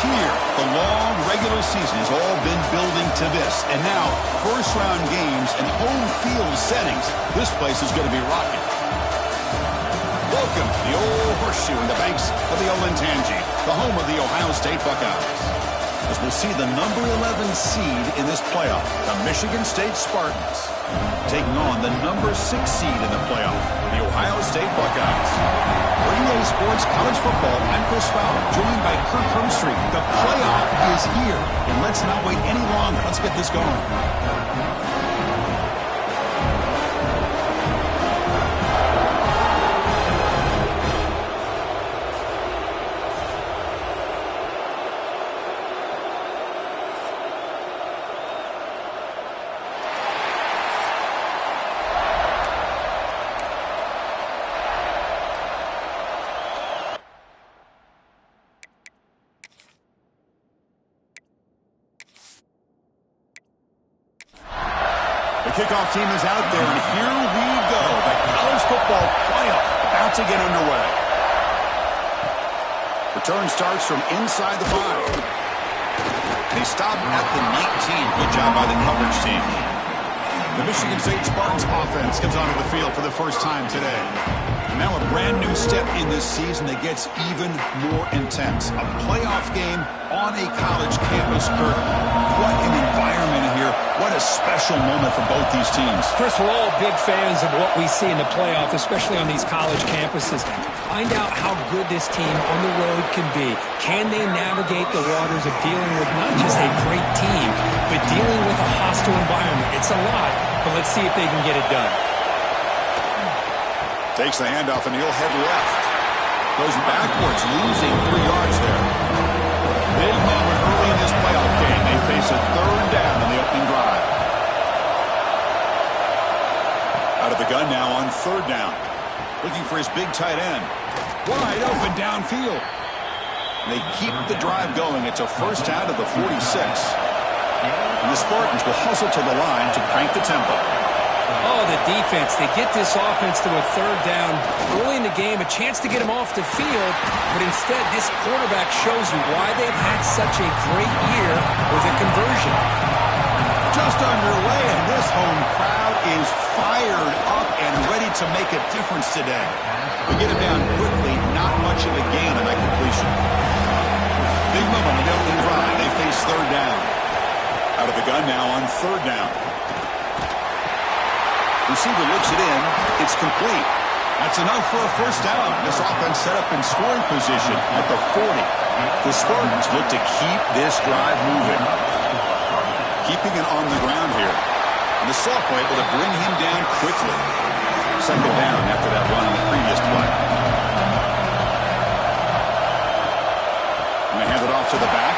here. The long regular season has all been building to this. And now, first-round games and home field settings. This place is going to be rocking. Welcome to the old horseshoe in the banks of the Olentangy, the home of the Ohio State Buckeyes. As we'll see the number 11 seed in this playoff, the Michigan State Spartans, taking on the number 6 seed in the playoff, the Ohio State Buckeyes. For EA Sports College Football, I'm Chris Fowler, joined by Kirk Herbstreit. The playoff is here, and let's not wait any longer. Let's get this going. The kickoff team is out there, and here we go. The college football playoff about to get underway. Return starts from inside the 5. They stop at the 19. Good job by the coverage team. The Michigan State Spartans offense comes onto the field for the first time today. Now a brand new step in this season that gets even more intense. A playoff game on a college campus, Kirk. What an environment here. What a special moment for both these teams. Chris, we're all big fans of what we see in the playoff, especially on these college campuses. Find out how good this team on the road can be. Can they navigate the waters of dealing with not just a great team, but dealing with a hostile environment? It's a lot, but let's see if they can get it done. Takes the handoff, and he'll head left. Goes backwards, losing 3 yards there. Big moment early in this playoff game. They face a third down in the opening drive. Out of the gun now on third down. Looking for his big tight end. Wide open downfield. They keep the drive going. It's a first down to the 46. And the Spartans will hustle to the line to crank the tempo. Oh, the defense. They get this offense to a third down early in the game, a chance to get him off the field, but instead this quarterback shows you why they've had such a great year with a conversion. Just underway, and this home crowd is fired up and ready to make a difference today. We get him down quickly, not much of a gain on that completion. Big moment on the opening drive. They face third down. Out of the gun now on third down. Receiver looks it in. It's complete. That's enough for a first down. This offense set up in scoring position at the 40. The Spartans look to keep this drive moving. Keeping it on the ground here. And the sophomore able to bring him down quickly. Second down after that run on the previous play. And they hand it off to the back.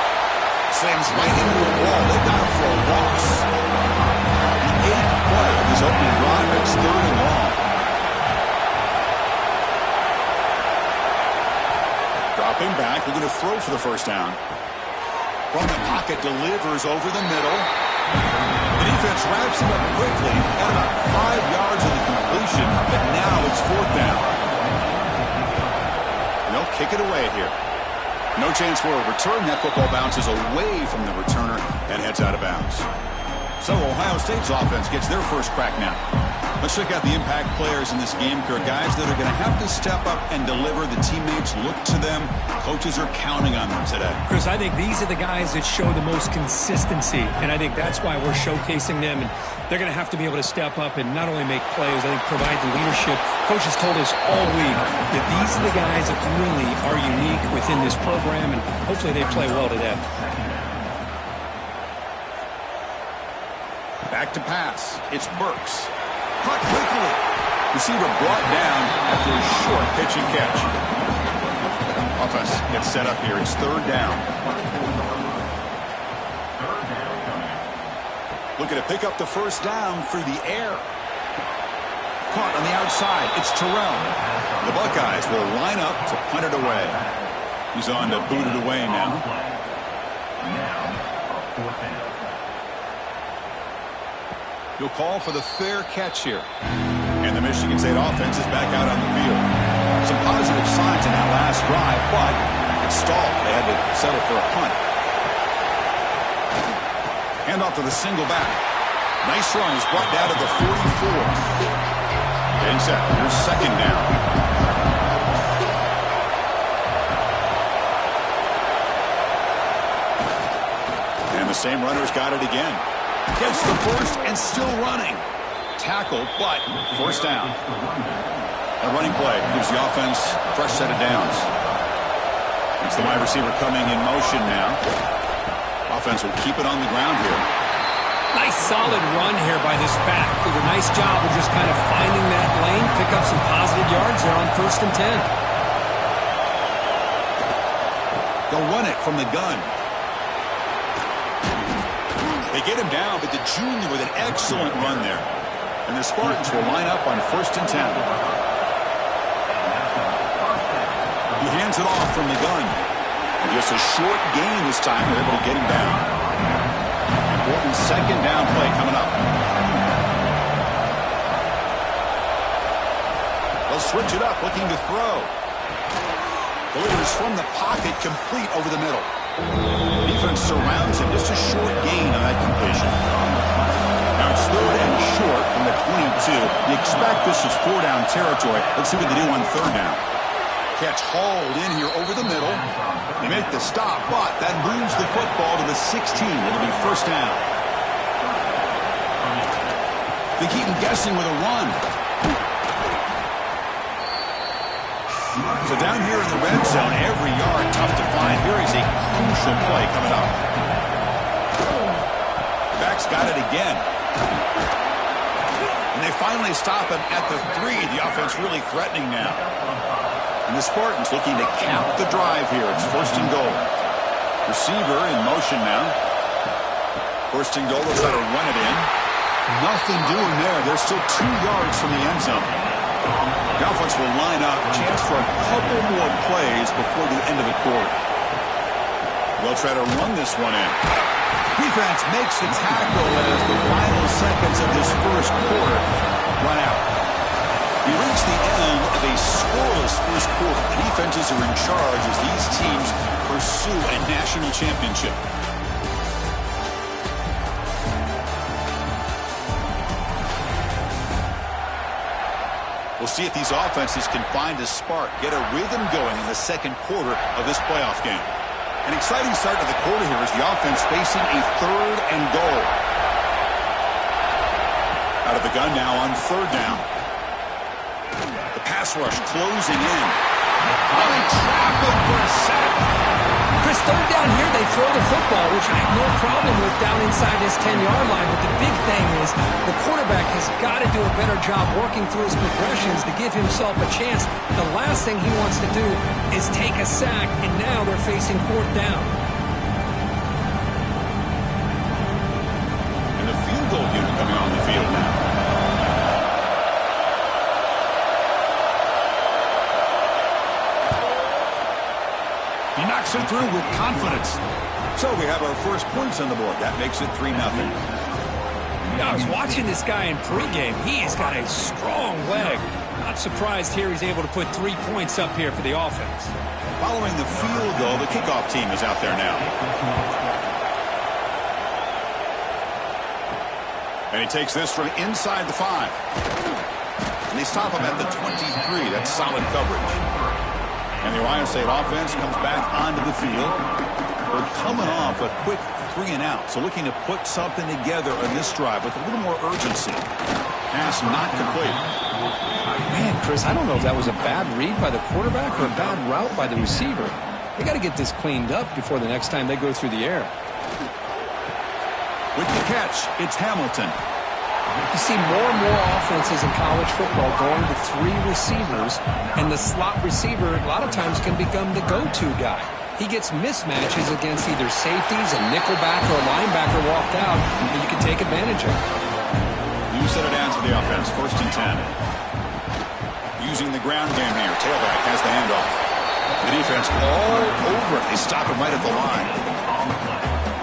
Slams right into the wall. They got him for a loss. This opening drive, it's third and long. Dropping back, we're going to throw for the first down. From the pocket, delivers over the middle. The defense wraps him up quickly. Got about 5 yards of the completion, but now it's fourth down. And they'll kick it away here. No chance for a return. That football bounces away from the returner and heads out of bounds. So Ohio State's offense gets their first crack now. Let's check out the impact players in this game, Kirk. Guys that are going to have to step up and deliver. The teammates look to them. Coaches are counting on them today. Chris, I think these are the guys that show the most consistency, and I think that's why we're showcasing them. And they're going to have to be able to step up and not only make plays, I think provide the leadership. Coaches told us all week that these are the guys that really are unique within this program, and hopefully they play well today. Back to pass. It's Burks. Caught quickly. Receiver brought down after a short pitch and catch. Offense gets set up here. It's third down. Looking to pick up the first down through the air. Caught on the outside. It's Terrell. The Buckeyes will line up to punt it away. He's on to boot it away now. He'll call for the fair catch here. And the Michigan State offense is back out on the field. Some positive signs in that last drive, but It's stalled. They had to settle for a punt. Hand off to the single back. Nice run. He's brought down to the 44. Getting set. Here's second down. And the same runner's got it again. Gets the first and still running. Tackle, but first down. A running play gives the offense a fresh set of downs. It's the wide receiver coming in motion now. Offense will keep it on the ground here. Nice solid run here by this back. Did a nice job of just kind of finding that lane, pick up some positive yards there on 1st and 10. They'll run it from the gun. They get him down, but the junior with an excellent run there. And the Spartans will line up on 1st and 10. He hands it off from the gun. And just a short gain this time. They're able to get him down. Important second down play coming up. They'll switch it up, looking to throw. Delivers from the pocket, complete over the middle. Defense surrounds him. Just a short gain on that completion. Now it's 3rd and short from the 22. You expect this is 4-down territory. Let's see what they do on 3rd down. Catch hauled in here over the middle. They make the stop, but that moves the football to the 16. It'll be 1st down. They keep him guessing with a run. So down here in the red zone, every yard tough to find. Here is a crucial play coming up. The back's got it again. And they finally stop him at the 3. The offense really threatening now. And the Spartans looking to cap the drive here. It's 1st and goal. Receiver in motion now. 1st and goal. They'll try to run it in. Nothing doing there. They're still 2 yards from the end zone. The offense will line up. Chance for a couple more plays before the end of the quarter. They'll try to run this one in. Defense makes the tackle as the final seconds of this 1st quarter run out. We reach the end of a scoreless 1st quarter. The defenses are in charge as these teams pursue a national championship. We'll see if these offenses can find a spark, get a rhythm going in the 2nd quarter of this playoff game. An exciting start to the quarter here as the offense facing a 3rd and goal. Out of the gun now on 3rd down. The pass rush closing in. Oh, they trap him for a sack. Chris, 3rd down here, they throw the football, which I have no problem with down inside his 10-yard line. But the big thing is the quarterback has got to do a better job working through his progressions to give himself a chance. The last thing he wants to do is take a sack, and now they're facing 4th down. And the field goal unit coming on the field now. He knocks it through with confidence. So we have our first points on the board. That makes it 3-0. Yeah, I was watching this guy in pregame. He has got a strong leg. Not surprised here he's able to put 3 points up here for the offense. Following the field goal, the kickoff team is out there now. And he takes this from inside the 5. And they stop him at the 23. That's solid coverage. And the Ohio State offense comes back onto the field. We're coming off a quick 3-and-out, so looking to put something together on this drive with a little more urgency. Pass not complete. Man, Chris, I don't know if that was a bad read by the quarterback or a bad route by the receiver. They got to get this cleaned up before the next time they go through the air. With the catch, it's Hamilton. You see more and more offenses in college football going to 3 receivers, and the slot receiver a lot of times can become the go-to guy. He gets mismatches against either safeties, a nickelback, or a linebacker walked out that you can take advantage of. You set it down to the offense, 1st and 10. Using the ground game here. Tailback has the handoff. The defense all over it. They stop him right at the line.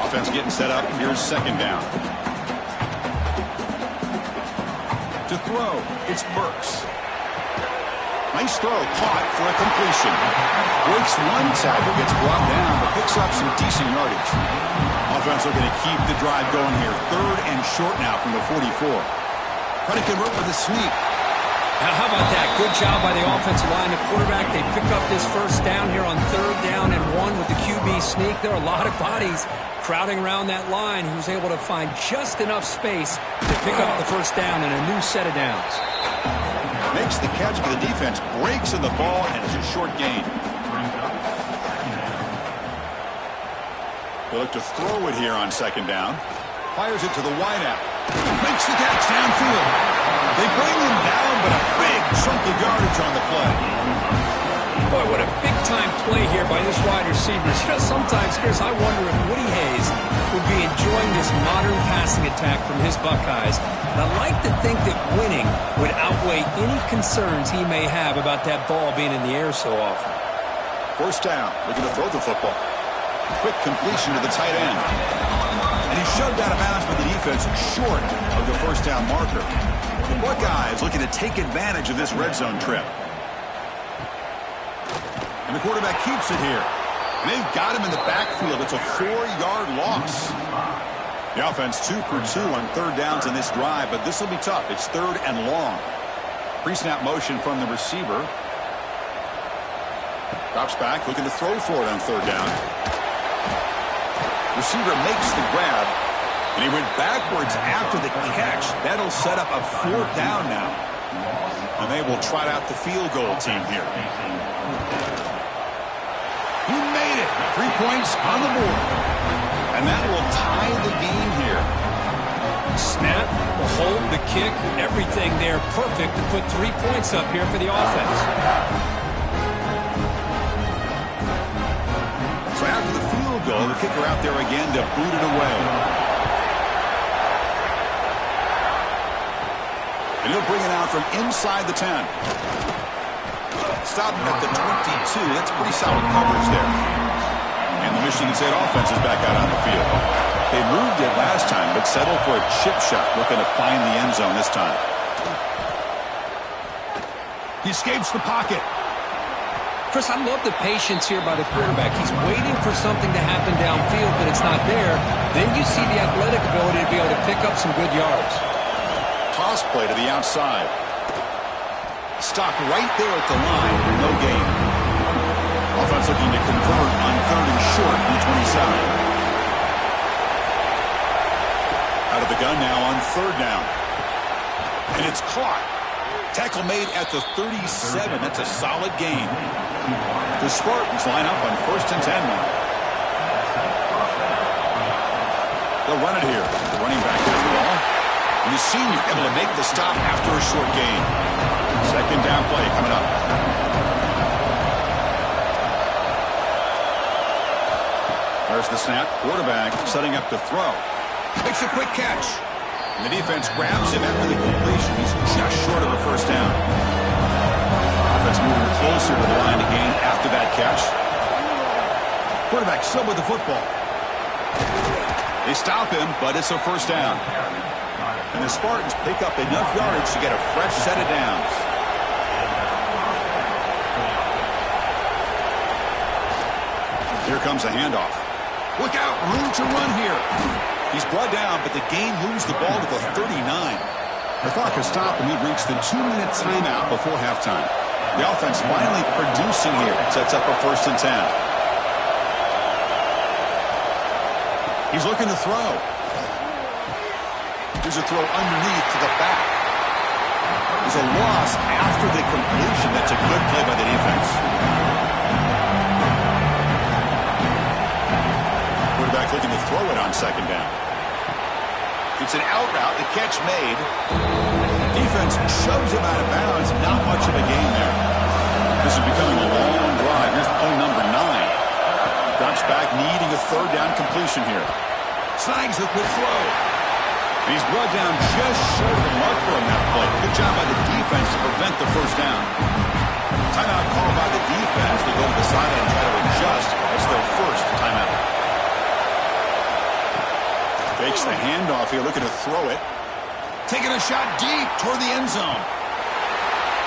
Offense getting set up. Here's 2nd down. To throw, it's Burks. Nice throw, caught for a completion. Breaks one tackle, gets brought down, but picks up some decent yardage. Offense looking to keep the drive going here. 3rd and short now from the 44. Trying to convert with a sneak. Now, how about that? Good job by the offensive line. The quarterback, they pick up this first down here on 3rd down and 1 with the QB sneak. There are a lot of bodies crowding around that line who's able to find just enough space to pick up the first down and a new set of downs. Makes the catch, but the defense breaks in the ball, and it's a short gain. They look to throw it here on 2nd down. Fires it to the wideout. Makes the catch downfield. They bring him down, but a big chunk of yardage on the play. Boy, what a big-time play here by this wide receiver. You know, sometimes, Chris, I wonder if Woody Hayes would be enjoying this modern passing attack from his Buckeyes. And I like to think that winning would outweigh any concerns he may have about that ball being in the air so often. 1st down, looking to throw the football. Quick completion to the tight end. And he's shoved out of bounds by the defense short of the 1st down marker. The Buckeyes looking to take advantage of this red zone trip. And the quarterback keeps it here. And they've got him in the backfield. It's a 4-yard loss. The offense 2 for 2 on 3rd downs in this drive, but this will be tough. It's 3rd and long. Pre-snap motion from the receiver. Drops back, looking to throw for it on 3rd down. Receiver makes the grab, and he went backwards after the catch. That'll set up a 4th down now. And they will trot out the field goal team here. He made it. 3 points on the board. And that will tie the game here. Snap, the hold, the kick, everything there perfect to put 3 points up here for the offense. So after the field goal, the kicker out there again to boot it away. And he'll bring it out from inside the 10. Stopping at the 22. That's pretty solid coverage there. And the Michigan State offense is back out on the field. They moved it last time, but settled for a chip shot, looking to find the end zone this time. He escapes the pocket. Chris, I love the patience here by the quarterback. He's waiting for something to happen downfield, but it's not there. Then you see the athletic ability to be able to pick up some good yards. Toss play to the outside. Stopped right there at the line. No gain. Offense looking to convert on 3rd and short from the 27. Out of the gun now on 3rd down. And it's caught. Tackle made at the 37. That's a solid gain. The Spartans line up on 1st and 10 now. They'll run it here. The running back has the ball. And the senior able to make the stop after a short gain. 2nd down play coming up. There's the snap. Quarterback setting up to throw. Makes a quick catch. And the defense grabs him after the completion. He's just short of a 1st down. Offense moving closer to the line to gain after that catch. Quarterback still with the football. They stop him, but it's a 1st down. And the Spartans pick up enough yardage to get a fresh set of downs. Here comes a handoff. Look out, room to run here. He's brought down, but the game moves the ball to the 39. The clock has stopped, and we've reached the 2-minute timeout before halftime. The offense finally producing here. Sets up a 1st and 10. He's looking to throw. There's a throw underneath to the back. There's a loss after the completion. That's a good play by the defense. Quarterback looking to throw it on 2nd down. It's an out route. The catch made. Defense shoves him out of bounds. Not much of a gain there. This is becoming a long drive. Here's play number 9. Drops back, needing a 3rd down completion here. Snags the quick throw. He's brought down just short of the marker on that play. Good job by the defense to prevent the 1st down. Timeout called by the defense. They go to the sideline and try to adjust. That's their 1st timeout. Fakes the handoff here, looking to throw it. Taking a shot deep toward the end zone.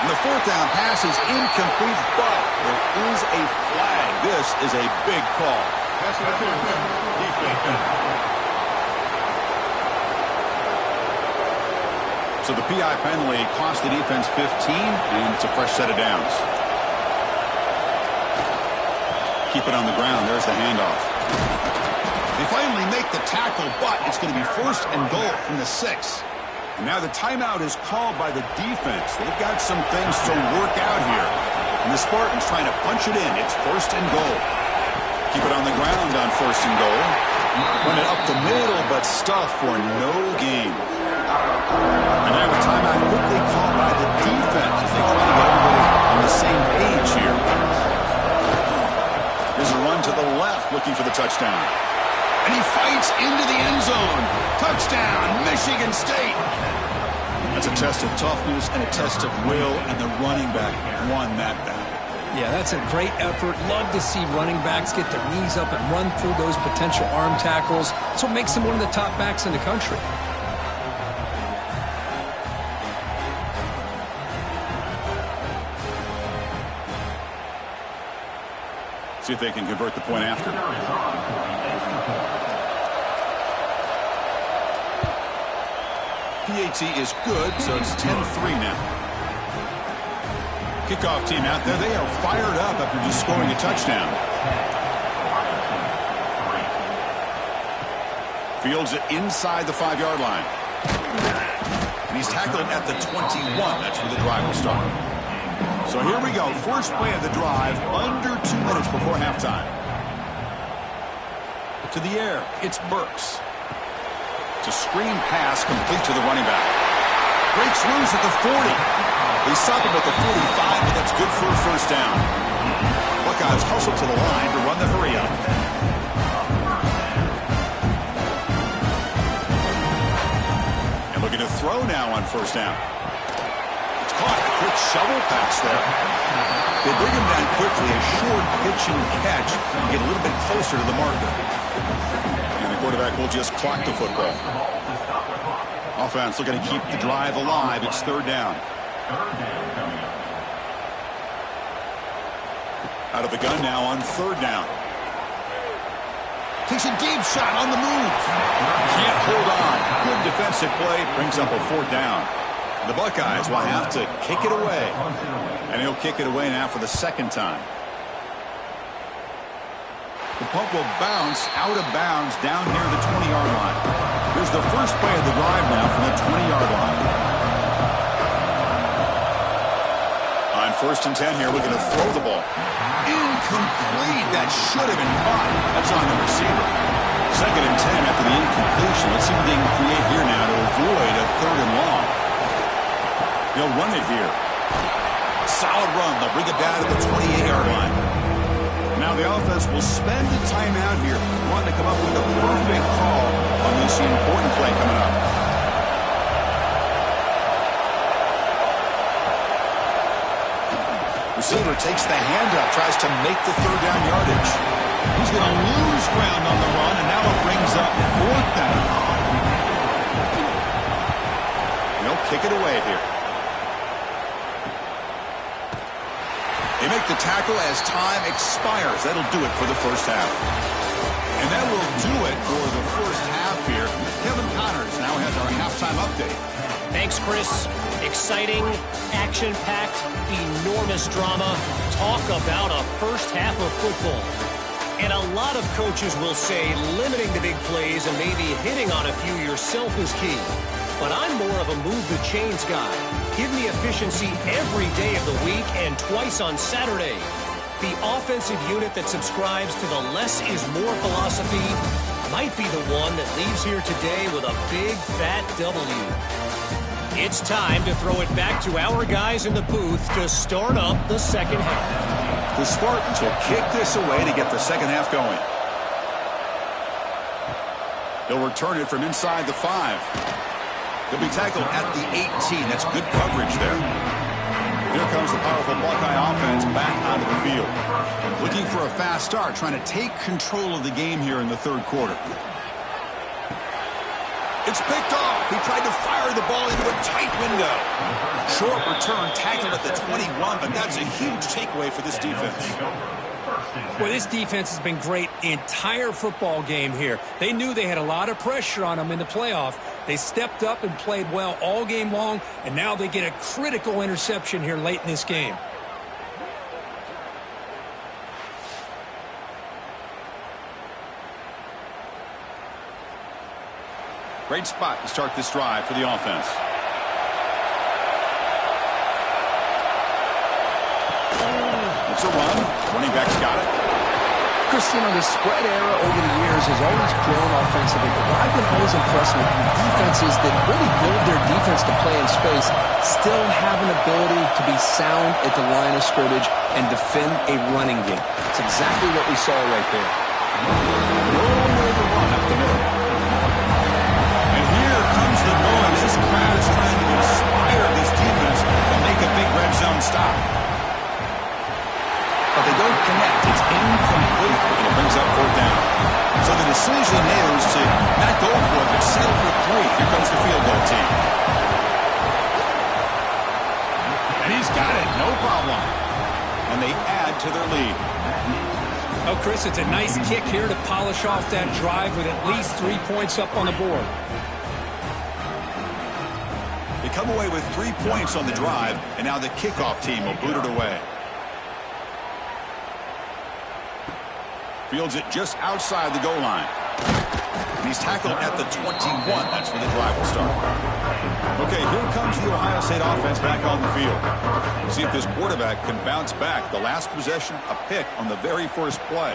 And the fourth down pass is incomplete, but there is a flag. This is a big call. So the PI penalty cost the defense 15, and it's a fresh set of downs. Keep it on the ground. There's the handoff. They finally make the tackle, but it's going to be first and goal from the 6. And now the timeout is called by the defense. They've got some things to work out here. And the Spartans trying to punch it in. It's first and goal. Keep it on the ground on first and goal. Run it up the middle, but stuff for no gain. And now the timeout quickly called by the defense as they try to get everybody on the same page here. There's a run to the left looking for the touchdown. And he fights into the end zone. Touchdown, Michigan State. That's a test of toughness and a test of will, and the running back won that battle. Yeah, that's a great effort. Love to see running backs get their knees up and run through those potential arm tackles. That's what makes him one of the top backs in the country. See if they can convert the point after. PAT is good, so it's 10-3 now. Kickoff team out there. They are fired up after just scoring a touchdown. Fields it inside the 5-yard line. And he's tackled at the 21. That's where the drive will start. So here we go. First play of the drive, under 2 minutes before halftime. To the air, it's Burks. It's a screen pass complete to the running back. Breaks loose at the 40. They stop him at the 45, but that's good for a first down. Buckeyes hustle to the line to run the hurry up. And looking to throw now on first down. It's caught. A quick shovel pass there. They bring him down quickly. A short pitching catch and get a little bit closer to the marker. And the quarterback will just clock the football. Offense looking to keep the drive alive. It's third down. Out of the gun now on third down. Takes a deep shot on the move. Can't hold on. Good defensive play. Brings up a fourth down. The Buckeyes will have to kick it away. And he'll kick it away now for the second time. The punt will bounce out of bounds down near the 20-yard line. Here's the first play of the drive now from the 20-yard line. On first and 10 here, looking to throw the ball. Incomplete. That should have been caught. That's on the receiver. Second and 10 after the incompletion. Let's see what they can create here now to avoid a third and long. They'll run it here. Solid run. They'll bring it down to the 28-yard line. Now the offense will spend the timeout here, wanting to come up with a perfect call on this important play coming up. Receiver takes the handoff, tries to make the third down yardage. He's going to lose ground on the run, and now it brings up fourth down. They'll kick it away here. They make the tackle as time expires. That'll do it for the first half. And that will do it for the first half here. Kevin Connors now has our halftime update. Thanks, Chris. Exciting, action-packed, enormous drama. Talk about a first half of football. And a lot of coaches will say limiting the big plays and maybe hitting on a few yourself is key. But I'm more of a move-the-chains guy. Give me efficiency every day of the week and twice on Saturday. The offensive unit that subscribes to the less is more philosophy might be the one that leaves here today with a big, fat W. It's time to throw it back to our guys in the booth to start up the second half. The Spartans will kick this away to get the second half going. They'll return it from inside the 5. They'll be tackled at the 18. That's good coverage there. Here comes the powerful Buckeye offense back onto the field. Looking for a fast start, trying to take control of the game here in the third quarter. It's picked off. He tried to fire the ball into a tight window. Short return, tackled at the 21, but that's a huge takeaway for this defense. Well, this defense has been great the entire football game here. They knew they had a lot of pressure on them in the playoff. They stepped up and played well all game long, and now they get a critical interception here late in this game. Great spot to start this drive for the offense. It's a run. Running back's got it. Christian, the spread era over the years has always grown offensively, but what I've been always impressed with the defenses that really build their defense to play in space still have an ability to be sound at the line of scrimmage and defend a running game. It's exactly what we saw right there. Run up the middle. And here comes the noise. This crowd is trying to inspire this defense and make a big red zone stop. But they don't connect. It's incomplete, and it brings up 4th down. So the decision there is to not go for it, but settle for 3. Here comes the field goal team. And he's got it, no problem. And they add to their lead. Oh, Chris, it's a nice kick here to polish off that drive with at least 3 points up on the board. They come away with 3 points on the drive, and now the kickoff team will boot it away. Fields it just outside the goal line. And he's tackled at the 21. That's where the drive will start. Okay, here comes the Ohio State offense back on the field. See if this quarterback can bounce back. The last possession, a pick on the very first play.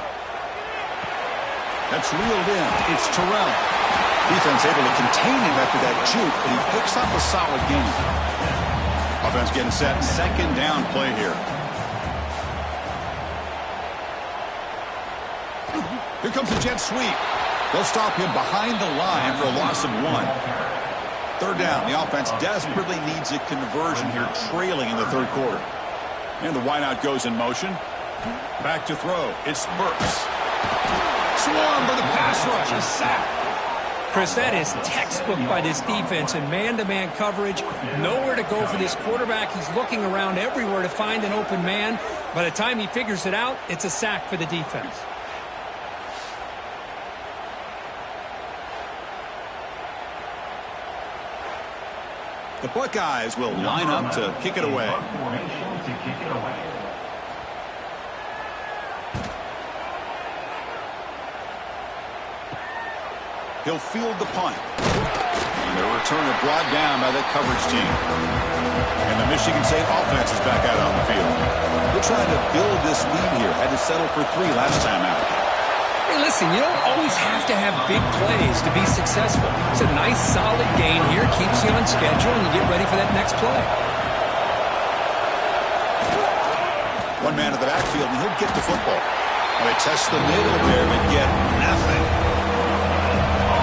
That's reeled in. It's Terrell. Defense able to contain him after that juke, but he picks up a solid gain. Offense getting set. 2nd down play here. Here comes the jet sweep. They'll stop him behind the line for a loss of 1. 3rd down. The offense desperately needs a conversion here, trailing in the 3rd quarter. And the wideout goes in motion. Back to throw. It's Burks. Swarm for the pass rush. A sack. Chris, that is textbook by this defense in man-to-man coverage. Nowhere to go for this quarterback. He's looking around everywhere to find an open man. By the time he figures it out, it's a sack for the defense. The Buckeyes will line up to kick it away. He'll field the punt. And the returner brought down by the coverage team. And the Michigan State offense is back out on the field. They're trying to build this lead here. Had to settle for 3 last time out. Hey, listen, you don't always have to have big plays to be successful. It's a nice, solid gain here. Keeps you on schedule, and you get ready for that next play. One man in the backfield, and he'll get the football. And they test the middle there, but get nothing.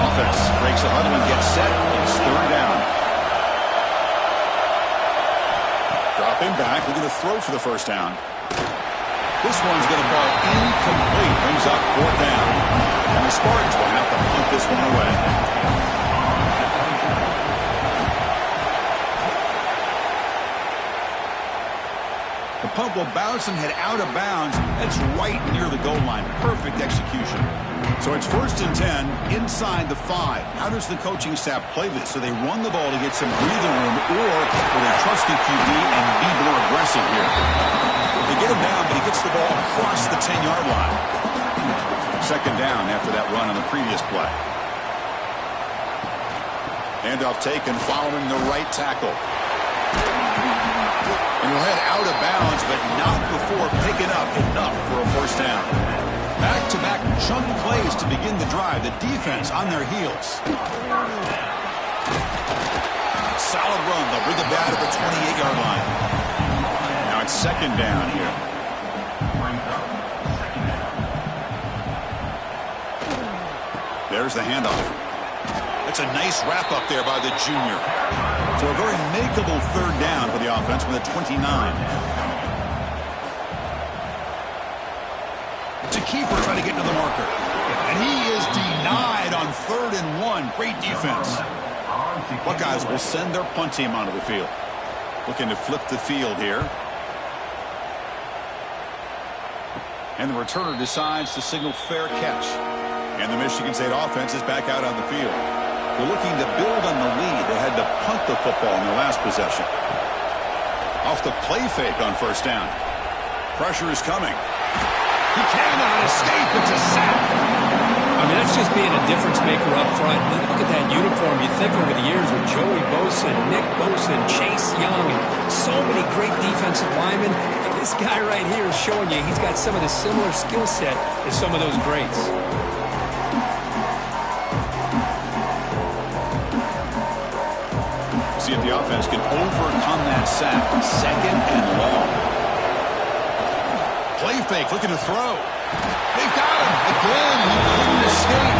Offense breaks a huddle and gets set. It's 3rd down. Dropping back, looking to throw for the 1st down. This one's going to fall incomplete. Brings up 4th down. And the Spartans will have to punt this one away. The punt will bounce and head out of bounds. That's right near the goal line. Perfect execution. So it's 1st and 10 inside the 5. How does the coaching staff play this? So they run the ball to get some breathing room, or will they trust the QB and be more aggressive here? They get him down, but he gets the ball across the 10-yard line. 2nd down after that run on the previous play. Handoff taken following the right tackle. And he'll head out of bounds, but not before picking up enough for a 1st down. Back-to-back chunk plays to begin the drive. The defense on their heels. Solid run. They'll bring it back to the 28-yard line. Now it's 2nd down here. There's the handoff. That's a nice wrap up there by the junior. So a very makeable 3rd down for the offense with a 29. It's a keeper trying to get to the marker. And he is denied on 3rd and 1. run. Great defense. Buckeyes will send their punt team onto the field. Looking to flip the field here. And the returner decides to signal fair catch. And the Michigan State offense is back out on the field. They're looking to build on the lead. They had to punt the football in their last possession. Off the play fake on first down. Pressure is coming. He cannot escape. It's a sack. I mean, that's just being a difference maker up front. Look at that uniform. You think over the years with Joey Bosa, Nick Bosa, and Chase Young, and so many great defensive linemen. And this guy right here is showing you he's got some of the similar skill set as some of those greats. See if the offense can overcome that sack. Second and long. Play fake, looking to throw. They got him. Again, he couldn't escape.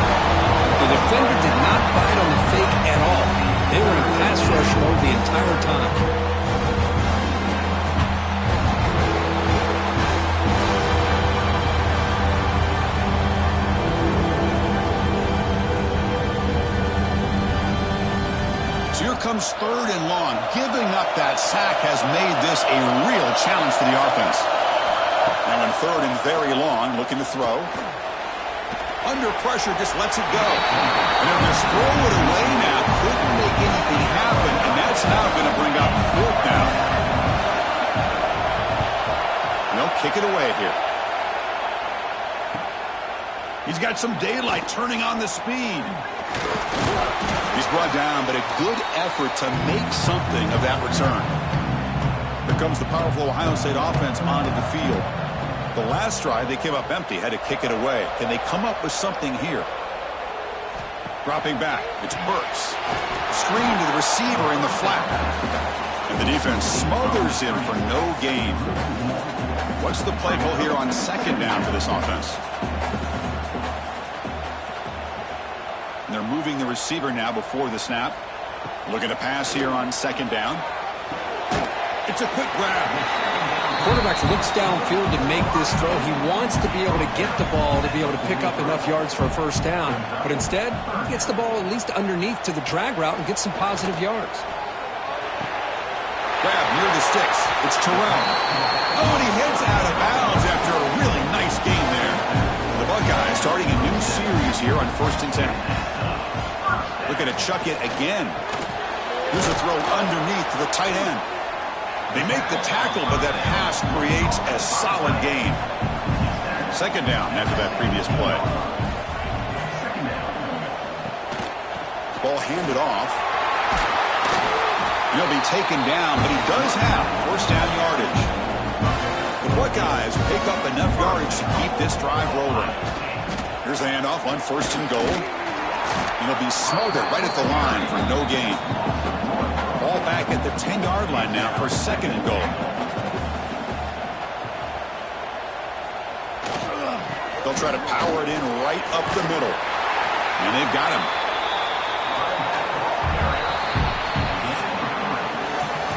The defender did not bite on the fake at all. They were in pass rush mode the entire time. Comes third and long. Giving up that sack has made this a real challenge for the offense. Now in third and very long, looking to throw. Under pressure, just lets it go. And they'll just throw it away now. Couldn't make anything happen, and that's now going to bring up fourth down. And they'll kick it away here. He's got some daylight turning on the speed. He's brought down, but a good effort to make something of that return. Here comes the powerful Ohio State offense onto the field. The last drive, they came up empty, had to kick it away. Can they come up with something here? Dropping back, it's Burks. Screen to the receiver in the flat. And the defense smothers him for no gain. What's the play call here on second down for this offense? And they're moving the receiver now before the snap. Looking to pass here on second down. It's a quick grab. Quarterback looks downfield to make this throw. He wants to be able to get the ball to be able to pick up enough yards for a first down. But instead, he gets the ball at least underneath to the drag route and gets some positive yards. Grab near the sticks. It's Terrell. Oh, and he heads out of bounds after a really nice game there. The Buckeyes starting a new series here on 1st and 10. Looking to chuck it again. Here's a throw underneath to the tight end. They make the tackle, but that pass creates a solid gain. Second down after that previous play. Ball handed off. He'll be taken down, but he does have first down yardage. The Buckeyes pick up enough yardage to keep this drive rolling. Here's the handoff on 1st and goal. And he'll be smothered right at the line for no gain. Ball back at the 10-yard line now for 2nd and goal. They'll try to power it in right up the middle. And they've got him.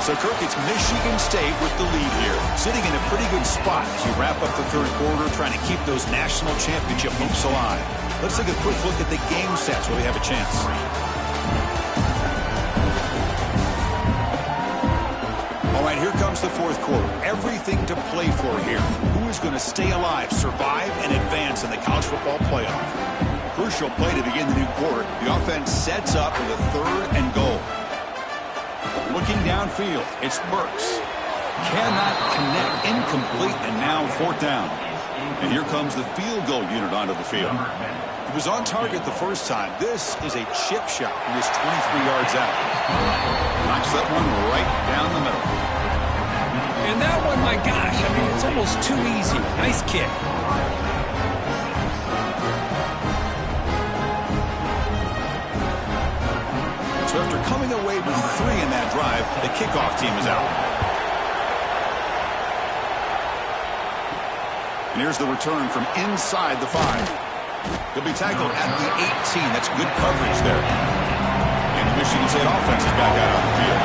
So, Kirk, it's Michigan State with the lead here. Sitting in a pretty good spot as you wrap up the third quarter, trying to keep those national championship hopes alive. Let's take a quick look at the game sets where they have a chance. All right, here comes the fourth quarter. Everything to play for here. Who is going to stay alive, survive, and advance in the college football playoff? Crucial play to begin the new quarter. The offense sets up with a 3rd and goal. Looking downfield, it's Burks. Cannot connect, incomplete, and now 4th down. And here comes the field goal unit onto the field. He was on target the first time. This is a chip shot from just 23 yards out. Knocks that one right down the middle. And that one, my gosh, I mean, it's almost too easy. Nice kick. So after coming away with 3 in that drive, the kickoff team is out. And here's the return from inside the 5. He'll be tackled at the 18. That's good coverage there. And the Michigan State offense is back out on the field.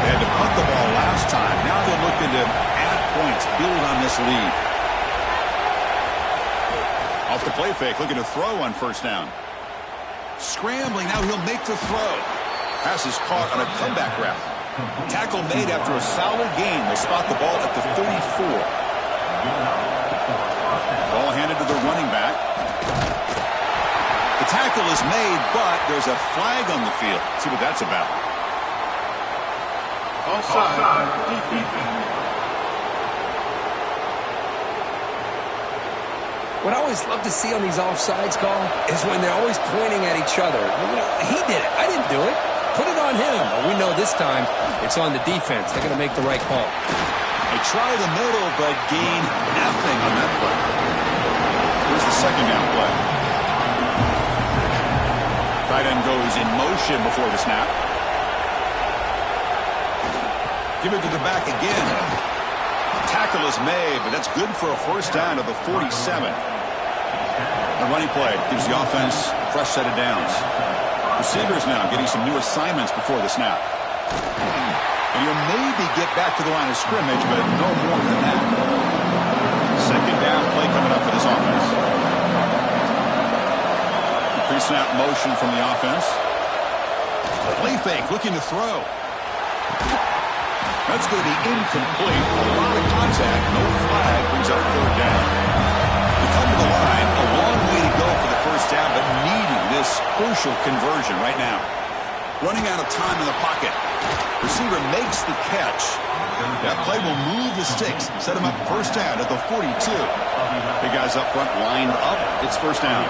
They had to punt the ball last time. Now they're looking to add points, build on this lead. Off the play fake, looking to throw on first down. Scrambling, now he'll make the throw. Pass is caught on a comeback route. Tackle made after a solid gain. They spot the ball at the 34. Ball handed to the running back. The tackle is made, but there's a flag on the field. Let's see what that's about. What I always love to see on these offsides call is when they're always pointing at each other. He did it. I didn't do it. Put it on him. Well, we know this time it's on the defense. They're going to make the right call. They try the middle, but gain nothing on that play. Here's the second down play. Tight end goes in motion before the snap. Give it to the back again. Tackle is made, but that's good for a first down to the 47. The running play gives the offense a fresh set of downs. Receivers now getting some new assignments before the snap. And he'll maybe get back to the line of scrimmage, but no more than that. Second down play coming up for this offense. Pre-snap motion from the offense. Play fake, looking to throw. That's going to be incomplete. A lot of contact, no flag, brings up third down. We come to the line, a long way to go for the first down, but needing this crucial conversion right now. Running out of time in the pocket. Receiver makes the catch. That play will move the sticks, set him up first down at the 42. Big guys up front lined up. It's first down.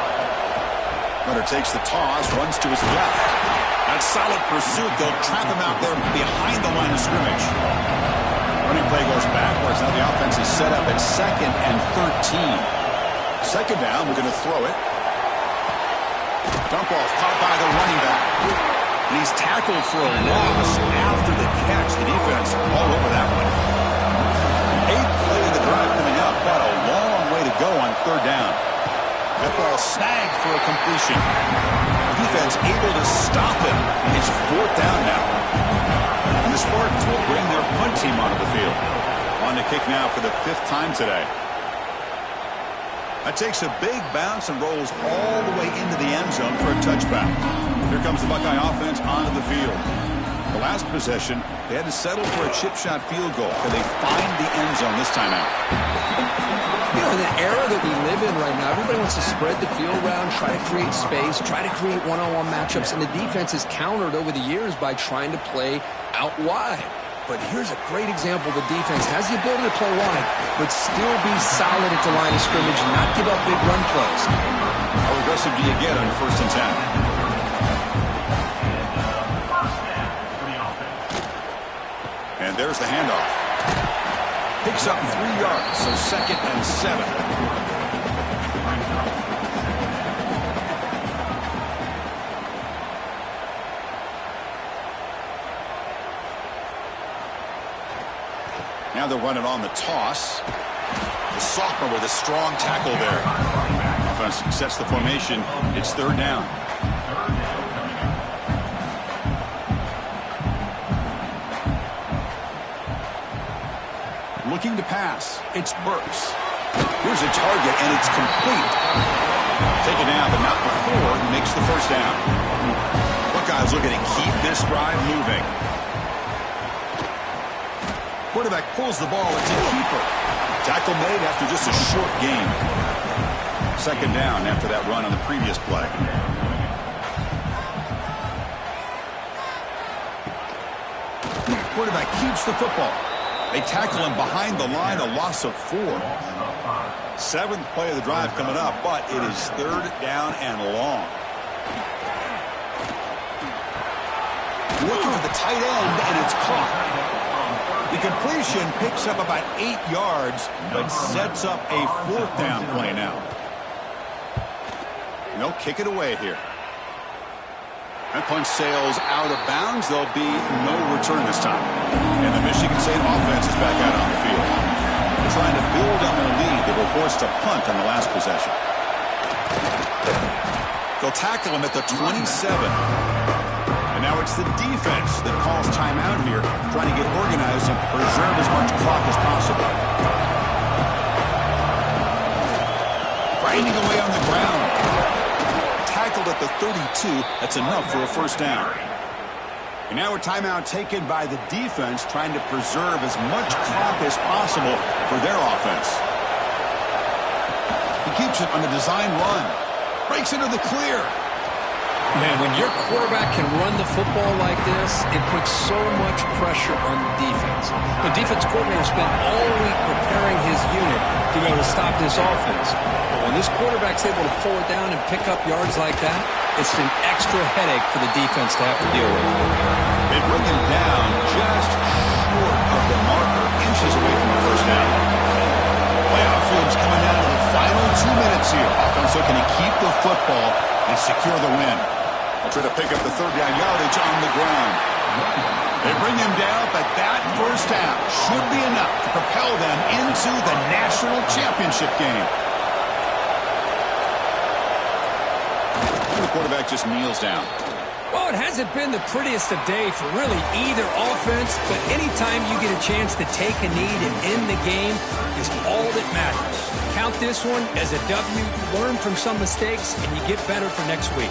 Runner takes the toss, runs to his left. That's solid pursuit. They'll trap him out there behind the line of scrimmage. Running play goes backwards. Now the offense is set up at 2nd and 13. Second down, we're going to throw it. Dump off caught by the running back. And he's tackled for a loss after the catch. The defense all over that one. 8th play of the drive coming up, but a long way to go on third down. That ball snagged for a completion. The defense able to stop him. It's 4th down now. And the Spartans will bring their punt team onto the field. On to kick now for the 5th time today. That takes a big bounce and rolls all the way into the end zone for a touchback. Here comes the Buckeye offense onto the field. The last possession, they had to settle for a chip shot field goal. Can they find the end zone this time out? You know, in the era that we live in right now, everybody wants to spread the field around, try to create space, try to create one-on-one matchups, and the defense is countered over the years by trying to play out wide. But here's a great example. The defense has the ability to play wide, but still be solid at the line of scrimmage and not give up big run plays. How aggressive do you get on 1st and 10? And there's the handoff. Picks up 3 yards, so 2nd and 7. Now they're running on the toss. The sophomore with a strong tackle there. Offense sets the formation. It's 3rd down. Looking to pass. It's Burks. Here's a target, and it's complete. Taken down, but not before he makes the first down. Buckeyes looking to keep this drive moving. Quarterback pulls the ball. It's a keeper. Tackle made after just a short gain. 2nd down after that run on the previous play. Quarterback keeps the football. They tackle him behind the line, a loss of 4. 7th play of the drive coming up, but it is 3rd down and long. Looking for the tight end, and it's caught. The completion picks up about 8 yards, but sets up a 4th down play now. They'll kick it away here. That punch sails out of bounds. There'll be no return this time. And the Michigan State offense is back out on the field. They're trying to build on their lead. They were forced to punt on the last possession. They'll tackle him at the 27. And now it's the defense that calls timeout here, trying to get organized and preserve as much clock as possible. Grinding away on the ground. Tackled at the 32. That's enough for a first down. And now a timeout taken by the defense, trying to preserve as much clock as possible for their offense. He keeps it on the design run. Breaks into the clear. Man, when your quarterback can run the football like this, it puts so much pressure on the defense. The defense coordinator spent all week preparing his unit to be able to stop this offense. But when this quarterback's able to pull it down and pick up yards like that, it's an extra headache for the defense to have to deal with. They bring him down just short of the marker, inches away from the first down. Playoff flames coming down to the final 2 minutes here. Offense looking to keep the football and secure the win. They'll try to pick up the third down yardage on the ground. They bring him down, but that first down should be enough to propel them into the national championship game. The quarterback just kneels down. Well, it hasn't been the prettiest of days for really either offense, but anytime you get a chance to take a knee and end the game is all that matters. Count this one as a W, learn from some mistakes, and you get better for next week.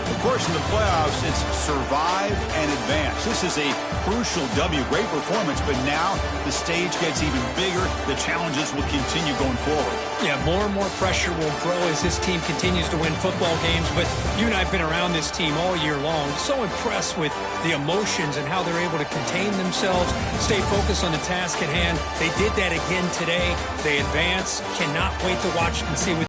Of course, in the playoffs, it's survive and advance. This is a crucial W. Great performance, but now the stage gets even bigger. The challenges will continue going forward. Yeah, more and more pressure will grow as this team continues to win football games, but you and I have been around this team all year long. So impressed with the emotions and how they're able to contain themselves, stay focused on the task at hand. They did that again today. They advance. Cannot wait to watch and see what